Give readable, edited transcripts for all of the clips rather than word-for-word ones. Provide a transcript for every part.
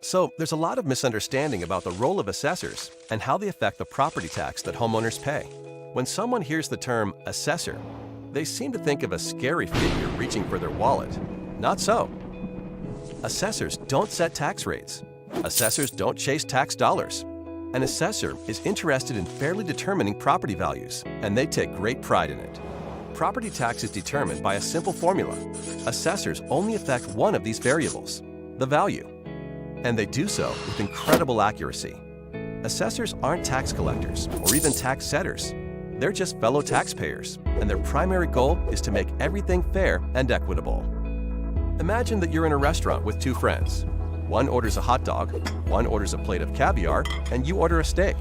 So there's a lot of misunderstanding about the role of assessors and how they affect the property tax that homeowners pay. When someone hears the term assessor, they seem to think of a scary figure reaching for their wallet. Not so. Assessors don't set tax rates. Assessors don't chase tax dollars. An assessor is interested in fairly determining property values, and they take great pride in it. Property tax is determined by a simple formula. Assessors only affect one of these variables, the value. And they do so with incredible accuracy. Assessors aren't tax collectors or even tax setters. They're just fellow taxpayers, and their primary goal is to make everything fair and equitable. Imagine that you're in a restaurant with two friends. One orders a hot dog, one orders a plate of caviar, and you order a steak.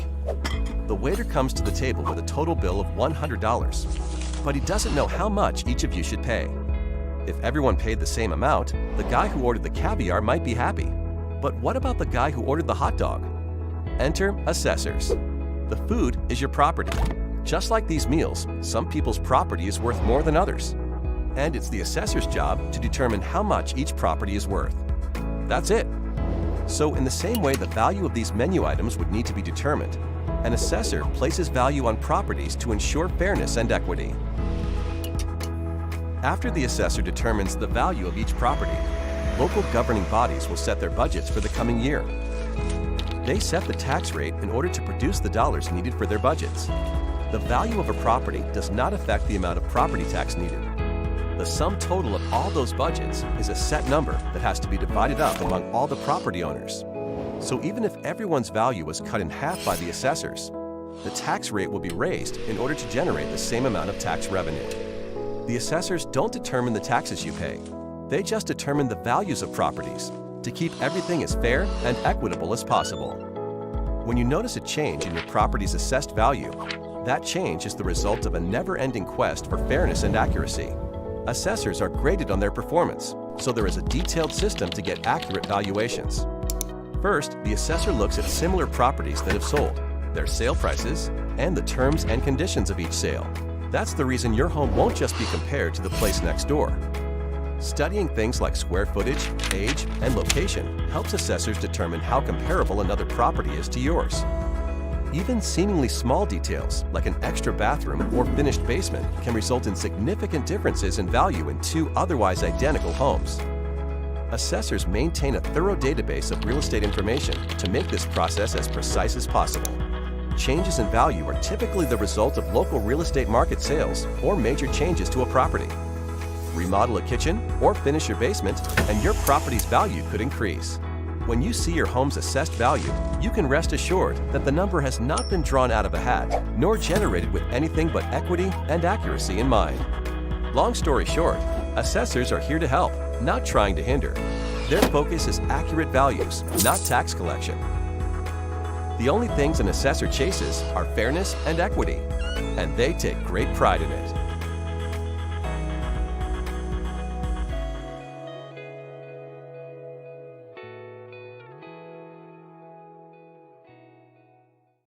The waiter comes to the table with a total bill of $100, but he doesn't know how much each of you should pay. If everyone paid the same amount, the guy who ordered the caviar might be happy. But what about the guy who ordered the hot dog? Enter assessors. The food is your property. Just like these meals, some people's property is worth more than others. And it's the assessor's job to determine how much each property is worth. That's it. So in the same way the value of these menu items would need to be determined, an assessor places value on properties to ensure fairness and equity. After the assessor determines the value of each property, local governing bodies will set their budgets for the coming year. They set the tax rate in order to produce the dollars needed for their budgets. The value of a property does not affect the amount of property tax needed. The sum total of all those budgets is a set number that has to be divided up among all the property owners. So even if everyone's value was cut in half by the assessors, the tax rate will be raised in order to generate the same amount of tax revenue. The assessors don't determine the taxes you pay. They just determine the values of properties to keep everything as fair and equitable as possible. When you notice a change in your property's assessed value, that change is the result of a never-ending quest for fairness and accuracy. Assessors are graded on their performance, so there is a detailed system to get accurate valuations. First, the assessor looks at similar properties that have sold, their sale prices, and the terms and conditions of each sale. That's the reason your home won't just be compared to the place next door. Studying things like square footage, age, and location helps assessors determine how comparable another property is to yours. Even seemingly small details, like an extra bathroom or finished basement, can result in significant differences in value in two otherwise identical homes. Assessors maintain a thorough database of real estate information to make this process as precise as possible. Changes in value are typically the result of local real estate market sales or major changes to a property. Remodel a kitchen or finish your basement, and your property's value could increase. When you see your home's assessed value, you can rest assured that the number has not been drawn out of a hat, nor generated with anything but equity and accuracy in mind. Long story short, assessors are here to help, not trying to hinder. Their focus is accurate values, not tax collection. The only things an assessor chases are fairness and equity, and they take great pride in it.